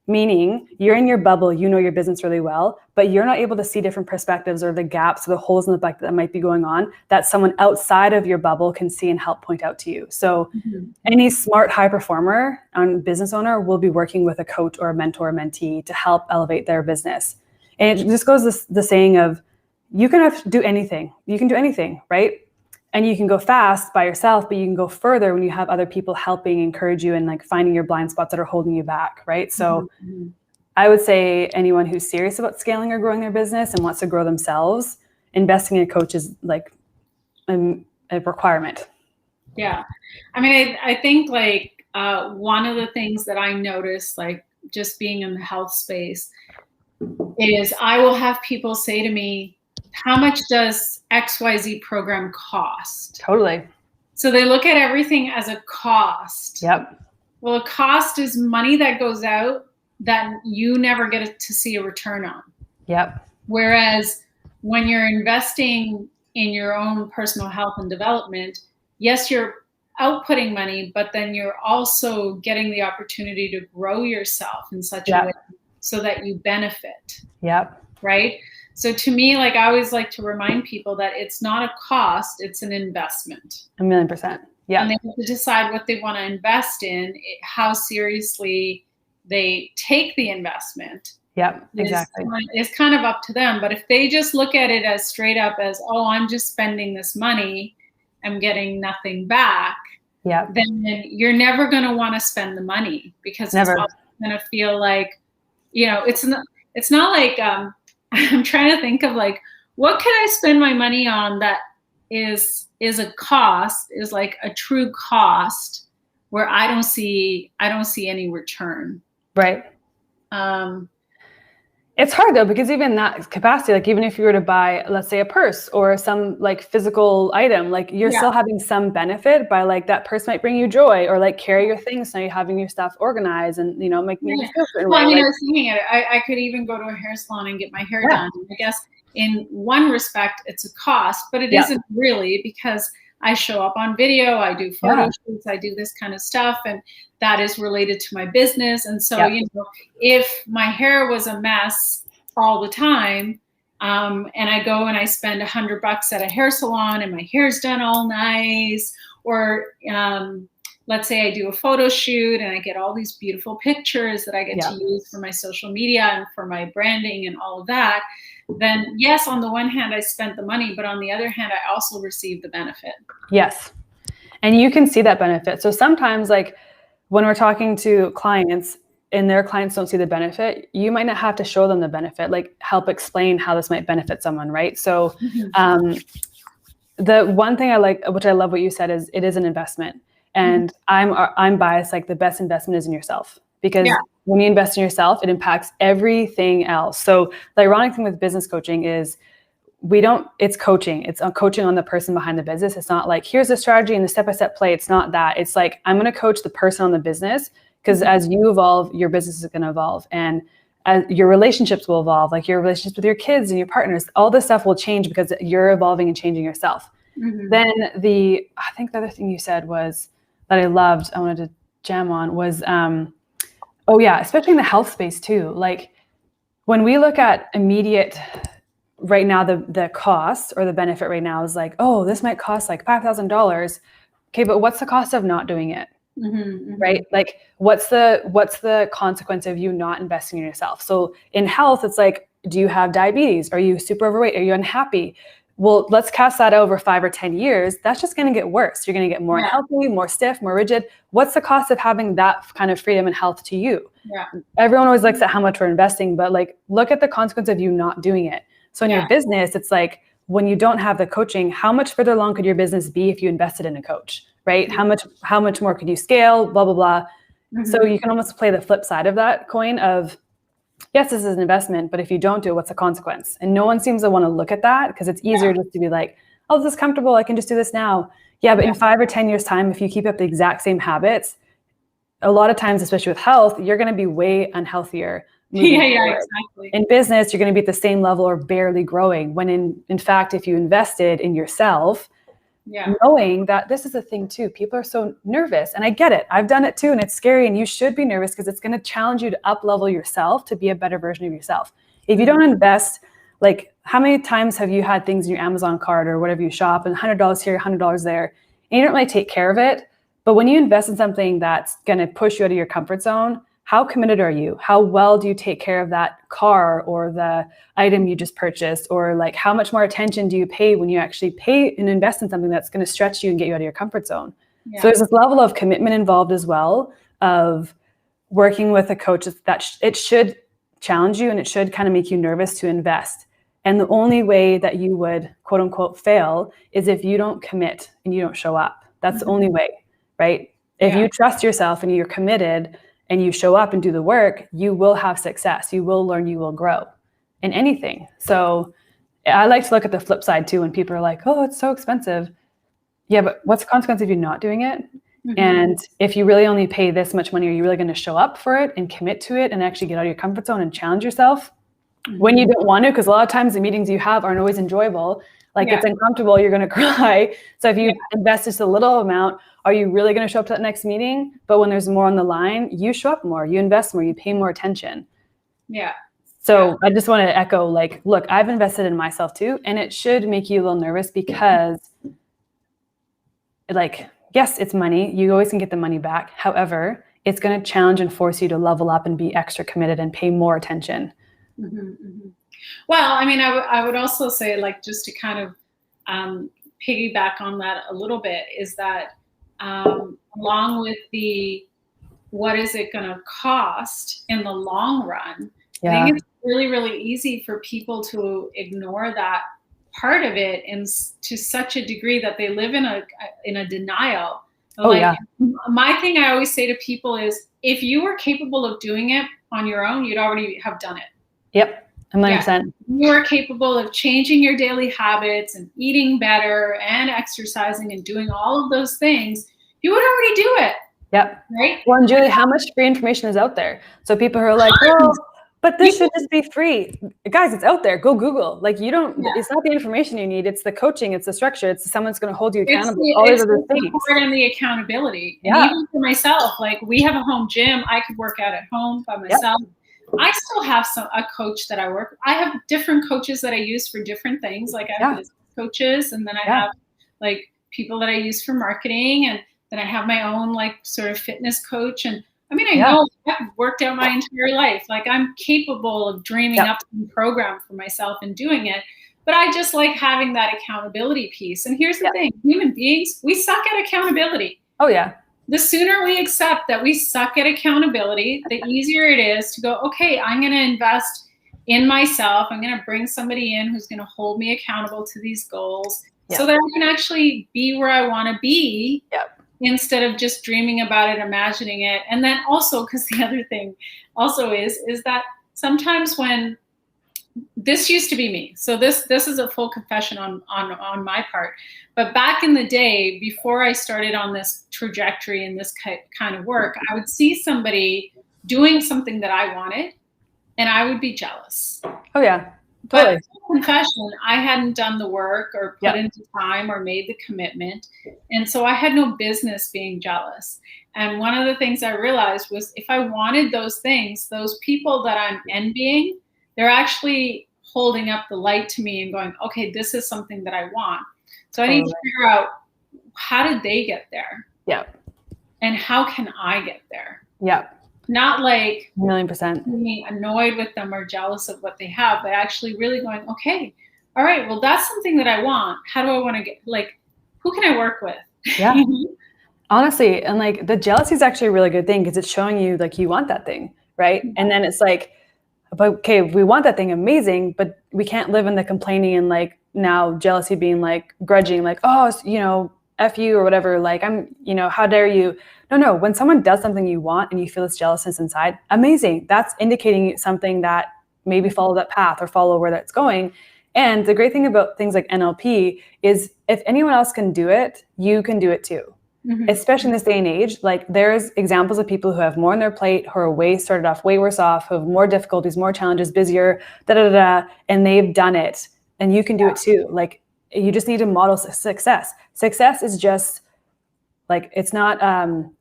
B: Meaning you're in your bubble, you know your business really well, but you're not able to see different perspectives or the gaps or the holes in the bucket that might be going on that someone outside of your bubble can see and help point out to you. So any smart high performer and business owner will be working with a coach or a mentor or mentee to help elevate their business. And it just goes the saying of, you can do anything. You can do anything, right? And you can go fast by yourself, but you can go further when you have other people helping, encourage you, and like finding your blind spots that are holding you back, right? So I would say anyone who's serious about scaling or growing their business and wants to grow themselves, investing in a coach is like a requirement.
A: Yeah. I mean, I think like one of the things that I noticed, like just being in the health space, is I will have people say to me, how much does XYZ program cost?
B: Totally.
A: So they look at everything as a cost.
B: Yep.
A: Well, a cost is money that goes out that you never get to see a return on.
B: Yep.
A: Whereas when you're investing in your own personal health and development, yes, you're outputting money, but then you're also getting the opportunity to grow yourself in such a way so that you benefit.
B: Yep.
A: Right? So to me, like I always like to remind people that it's not a cost, it's an investment.
B: 1,000,000%. Yeah.
A: And they have to decide what they want to invest in, how seriously they take the investment.
B: Yep, exactly.
A: It's kind of up to them. But if they just look at it as straight up as, oh, I'm just spending this money, I'm getting nothing back, then you're never going to want to spend the money, because it's going to feel like, you know, it's it's not like, I'm trying to think of like, what can I spend my money on that is a cost, is like a true cost where I don't see any return.
B: Right. It's hard though, because even that capacity, like even if you were to buy, let's say a purse or some like physical item, like you're still having some benefit by like that purse might bring you joy, or like carry your things. So you're having your stuff organized and, making you feel a certain way.
A: I mean, I was thinking it. I could even go to a hair salon and get my hair done. I guess in one respect, it's a cost, but it isn't really, because I show up on video, I do photo shoots, I do this kind of stuff, and that is related to my business. And so, if my hair was a mess all the time, and I go and I spend $100 at a hair salon and my hair's done all nice, or let's say I do a photo shoot and I get all these beautiful pictures that I get to use for my social media and for my branding and all of that, then yes, on the one hand, I spent the money, but on the other hand, I also received the benefit.
B: Yes. And you can see that benefit. So sometimes like when we're talking to clients and their clients don't see the benefit, you might not have to show them the benefit, like help explain how this might benefit someone, right? So the one thing I like, which I love what you said, is it is an investment. And I'm biased, like the best investment is in yourself, because when you invest in yourself, it impacts everything else. So the ironic thing with business coaching is it's coaching. It's coaching on the person behind the business. It's not like, here's the strategy and the step-by-step play. It's not that. It's like, I'm going to coach the person on the business, because as you evolve, your business is going to evolve, and as your relationships will evolve, like your relationships with your kids and your partners, all this stuff will change because you're evolving and changing yourself. Then I think the other thing you said was that I loved, I wanted to jam on, was, especially in the health space too. Like when we look at immediate, right now, the cost or the benefit right now is like, oh, this might cost like $5,000. Okay, but what's the cost of not doing it? Right? Like what's the consequence of you not investing in yourself? So in health, it's like, do you have diabetes? Are you super overweight? Are you unhappy? Well, let's cast that over 5 or 10 years. That's just going to get worse. You're going to get more unhealthy, more stiff, more rigid. What's the cost of having that kind of freedom and health to you? Everyone always looks at how much we're investing, but like, look at the consequence of you not doing it. So in your business, it's like, when you don't have the coaching, how much further along could your business be if you invested in a coach, right? How much more could you scale, blah, blah, blah. So you can almost play the flip side of that coin of, yes, this is an investment, but if you don't do it, what's the consequence? And no one seems to want to look at that, because it's easier just to be like, oh, this is comfortable, I can just do this now. Yeah, but in 5 or 10 years time, if you keep up the exact same habits, a lot of times, especially with health, you're going to be way unhealthier. Exactly. In business, you're going to be at the same level or barely growing, when in fact, if you invested in yourself, knowing that this is a thing too, people are so nervous, and I get it. I've done it too, and it's scary, and you should be nervous, because it's going to challenge you to up level yourself to be a better version of yourself. If you don't invest, like how many times have you had things in your Amazon cart or whatever you shop, and $100 here, $100 there, and you don't really take care of it? But when you invest in something that's going to push you out of your comfort zone, how committed are you? How well do you take care of that car or the item you just purchased? Or like, how much more attention do you pay when you actually pay and invest in something that's going to stretch you and get you out of your comfort zone? So there's this level of commitment involved as well, of working with a coach that it should challenge you, and it should kind of make you nervous to invest. And the only way that you would, quote unquote, fail is if you don't commit and you don't show up. That's the only way, right? If you trust yourself and you're committed and you show up and do the work, you will have success. You will learn, you will grow in anything. So I like to look at the flip side too, when people are like, oh, it's so expensive. Yeah, but what's the consequence of you not doing it? And if you really only pay this much money, are you really going to show up for it and commit to it and actually get out of your comfort zone and challenge yourself when you don't want to? Because a lot of times the meetings you have aren't always enjoyable. Like it's uncomfortable, you're going to cry. So if you invest just a little amount, are you really going to show up to that next meeting? But when there's more on the line, you show up more, you invest more, you pay more attention. So I just want to echo, like, look, I've invested in myself too, and it should make you a little nervous, because like, yes, it's money. You always can get the money back. However, it's going to challenge and force you to level up and be extra committed and pay more attention.
A: Well, I mean, I would also say, like, just to kind of piggyback on that a little bit, is that along with the what is it going to cost in the long run, I think it's really, really easy for people to ignore that part of it, and to such a degree that they live in a denial. My thing I always say to people is, if you were capable of doing it on your own, you'd already have done it.
B: Yep, 100%.
A: You are capable of changing your daily habits and eating better and exercising and doing all of those things. You would already do it.
B: Yep.
A: Right.
B: Well, and Julie, how much free information is out there? So people who are like, well, but this should just be free. Guys, it's out there. Go Google. Like, you don't, it's not the information you need. It's the coaching. It's the structure. It's someone's going to hold you accountable. All these other things.
A: It's the support and the accountability. And even for myself, like, we have a home gym. I could work out at home by myself. I still have a coach that I work with. I have different coaches that I use for different things. Like, I have business coaches, and then I have like people that I use for marketing, and then I have my own like sort of fitness coach. And I mean, I know I've worked out my entire life. Like, I'm capable of dreaming up some program for myself and doing it. But I just like having that accountability piece. And here's the thing, human beings, we suck at accountability.
B: Oh, yeah.
A: The sooner we accept that we suck at accountability, the easier it is to go, okay, I'm going to invest in myself. I'm going to bring somebody in who's going to hold me accountable to these goals so that I can actually be where I want to be. Instead of just dreaming about it, imagining it. And then also, because the other thing also is that sometimes when this used to be me, so this is a full confession on my part, but back in the day, before I started on this trajectory and this kind of work, I would see somebody doing something that I wanted, and I would be jealous.
B: Oh yeah.
A: But confession, I hadn't done the work or put into time or made the commitment. And so I had no business being jealous. And one of the things I realized was, if I wanted those things, those people that I'm envying, they're actually holding up the light to me and going, okay, this is something that I want. So I need to figure out, how did they get there? And how can I get there? Not like
B: 1,000,000%
A: being annoyed with them or jealous of what they have, but actually really going, okay, all right, well, that's something that I want. How do I want to get, like, who can I work with?
B: Honestly, and like, the jealousy is actually a really good thing, because it's showing you like you want that thing, right? And then it's like, but okay, we want that thing, amazing, but we can't live in the complaining and like now jealousy being like grudging, like, oh, you know, F you or whatever, like, I'm, you know, how dare you? No, when someone does something you want and you feel this jealousness inside, amazing. That's indicating something that maybe follow that path or follow where that's going. And the great thing about things like NLP is, if anyone else can do it, you can do it too. Especially in this day and age, like, there's examples of people who have more on their plate, who are started off way worse off, who have more difficulties, more challenges, busier, and they've done it. And you can do it too. Like, you just need to model success. Success is just like, it's not,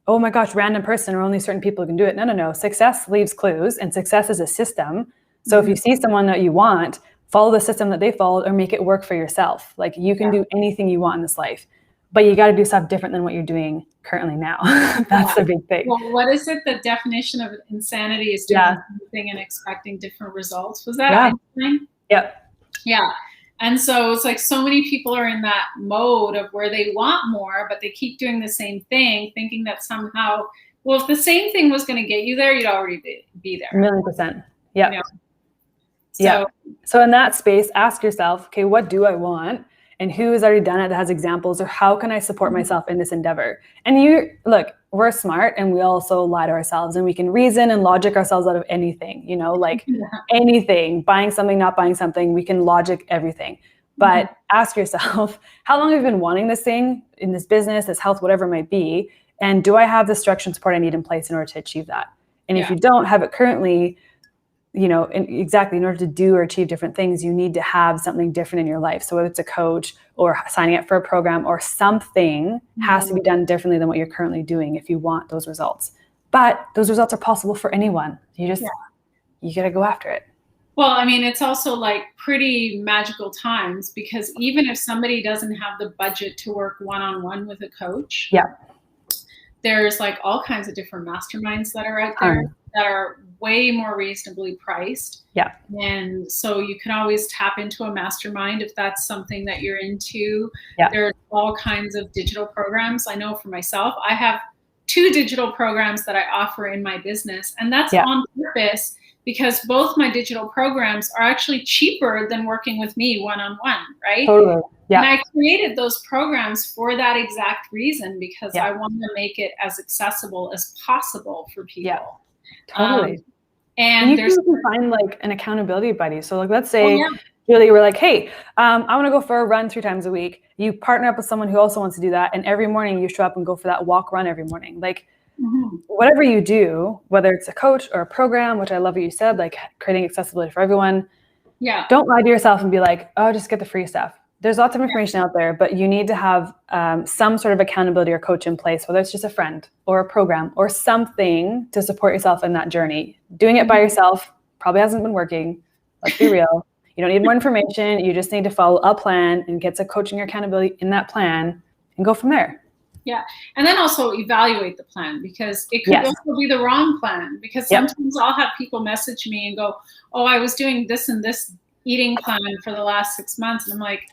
B: oh my gosh, random person or only certain people can do it. No. Success leaves clues, and success is a system. So if you see someone that you want, follow the system that they followed, or make it work for yourself. Like, you can do anything you want in this life, but you got to do stuff different than what you're doing currently now. That's the big thing.
A: Well, what is it? The definition of insanity is doing something and expecting different results. Was that Einstein? Yeah. And so it's like, so many people are in that mode of where they want more, but they keep doing the same thing, thinking that somehow, well, if the same thing was going to get you there, you'd already be there.
B: 1,000,000%. So in that space, ask yourself, okay, what do I want? And who has already done it that has examples, or how can I support myself in this endeavor? And we're smart, and we also lie to ourselves, and we can reason and logic ourselves out of anything, you know, like anything, buying something, not buying something, we can logic everything. But ask yourself, how long have you been wanting this thing in this business, this health, whatever it might be? And do I have the structure and support I need in place in order to achieve that? And if you don't have it currently, you know, in order to do or achieve different things, you need to have something different in your life. So whether it's a coach or signing up for a program, or something has to be done differently than what you're currently doing if you want those results. But those results are possible for anyone. You just, you got to go after it.
A: Well, I mean, it's also like pretty magical times, because even if somebody doesn't have the budget to work one-on-one with a coach, there's like all kinds of different masterminds that are out there that are way more reasonably priced. And so you can always tap into a mastermind if that's something that you're into. There's all kinds of digital programs. I know for myself, I have 2 digital programs that I offer in my business, and that's on purpose, because both my digital programs are actually cheaper than working with me one-on-one, right?
B: Totally. Yeah.
A: And I created those programs for that exact reason, because I want to make it as accessible as possible for people.
B: Yeah. Totally. And you can find like an accountability buddy. So like, let's say, Julie, we're like, hey, I want to go for a run 3 times a week. You partner up with someone who also wants to do that. And every morning you show up and go for that walk run every morning. Like whatever you do, whether it's a coach or a program, which I love what you said, like creating accessibility for everyone.
A: Yeah.
B: Don't lie to yourself and be like, oh, just get the free stuff. There's lots of information out there, but you need to have some sort of accountability or coach in place, whether it's just a friend or a program or something to support yourself in that journey. Doing it by yourself probably hasn't been working. Let's be real. You don't need more information. You just need to follow a plan and get some coaching or accountability in that plan and go from there.
A: Yeah. And then also evaluate the plan, because it could also be the wrong plan, because sometimes I'll have people message me and go, oh, I was doing this and this eating plan for the last 6 months. And I'm like,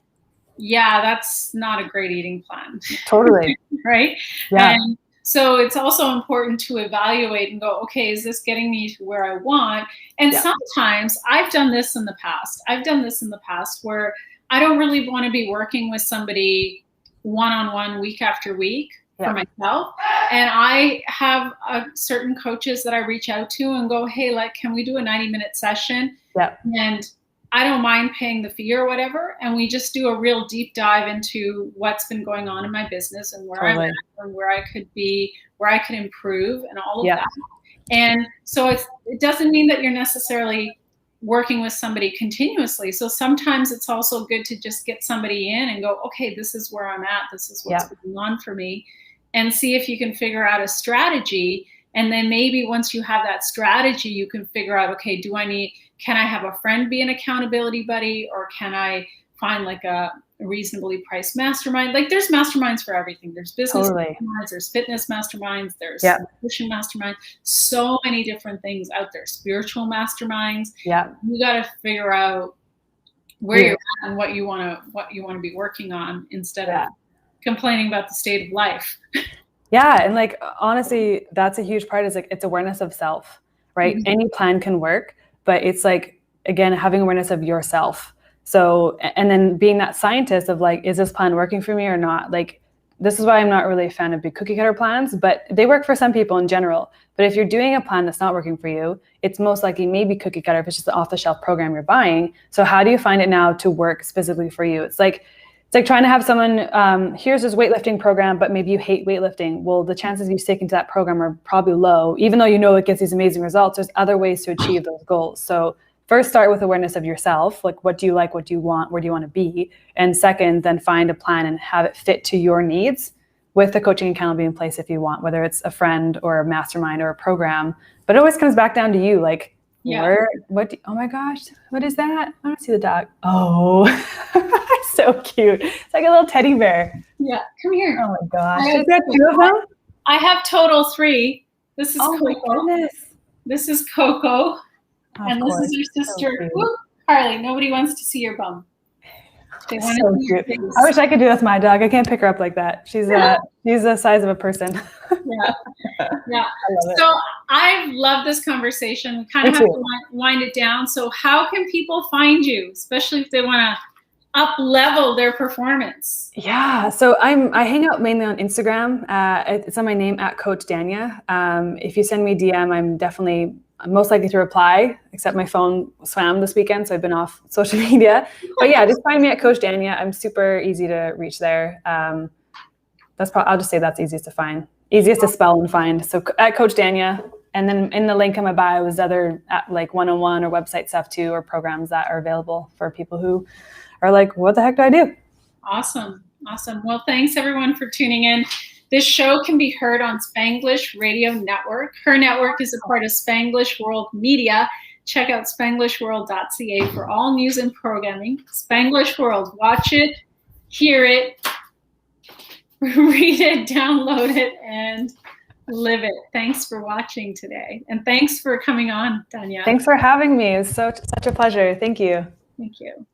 A: yeah, that's not a great eating plan.
B: Totally.
A: Right?
B: Yeah.
A: And so it's also important to evaluate and go, okay, is this getting me to where I want? And sometimes I've done this in the past where I don't really want to be working with somebody one-on-one week after week for myself. And I have certain coaches that I reach out to and go, hey, like, can we do a 90-minute session?
B: Yeah.
A: And I don't mind paying the fee or whatever. And we just do a real deep dive into what's been going on in my business and where I'm at and where I could be, where I could improve and all of that. And so it doesn't mean that you're necessarily working with somebody continuously. So sometimes it's also good to just get somebody in and go, okay, this is where I'm at. This is what's going on for me, and see if you can figure out a strategy. And then maybe once you have that strategy, you can figure out, okay, can I have a friend be an accountability buddy, or can I find like a reasonably priced mastermind? Like there's masterminds for everything. There's business masterminds, there's fitness masterminds, there's nutrition masterminds, so many different things out there, spiritual masterminds.
B: Yeah.
A: You got to figure out where you're at and what you want to be working on, instead of complaining about the state of life.
B: Yeah. And like, honestly, that's a huge part, is like, it's awareness of self, right? Any plan can work, but it's like, again, having awareness of yourself. So, and then being that scientist of like, is this plan working for me or not? Like, this is why I'm not really a fan of big cookie cutter plans, but they work for some people in general. But if you're doing a plan that's not working for you, it's most likely maybe cookie cutter if it's just an off the shelf program you're buying. So how do you find it now to work specifically for you? It's like trying to have someone, here's this weightlifting program, but maybe you hate weightlifting. Well, the chances of you sticking to that program are probably low. Even though you know it gets these amazing results, there's other ways to achieve those goals. So first, start with awareness of yourself. Like, what do you like? What do you want? Where do you want to be? And second, then find a plan and have it fit to your needs, with the coaching accountability in place if you want, whether it's a friend or a mastermind or a program. But it always comes back down to you. Like, oh my gosh, what is that? I want to see the dog. Oh, so cute. It's like a little teddy bear.
A: Yeah, come here.
B: Oh my gosh. Is there 2 of them?
A: I have total 3. This is Coco.
B: My goodness.
A: This is Coco. And this is your sister. So Harley, nobody wants to see your bum. They want
B: so cute. I wish I could do that with my dog. I can't pick her up like that. She's the size of a person.
A: Yeah. So I love this conversation. We kind of have to wind it down. So how can people find you, especially if they want to up level their performance?
B: Yeah. So I hang out mainly on Instagram. It's on my name, @Coach Danya. If you send me DM, I'm most likely to reply, except my phone swam this weekend, so I've been off social media. But yeah, just find me @Coach Danya. I'm super easy to reach there. I'll just say that's easiest to find, easiest to spell and find. So @Coach Danya, and then in the link in my bio is other like one-on-one or website stuff too, or programs that are available for people who are like, what the heck do I do?
A: Awesome. Well, thanks everyone for tuning in. This show can be heard on Spanglish Radio Network. Her network is a part of Spanglish World Media. Check out spanglishworld.ca for all news and programming. Spanglish World, watch it, hear it, read it, download it, and live it. Thanks for watching today. And thanks for coming on, Danya.
B: Thanks for having me. It was such a pleasure. Thank you.
A: Thank you.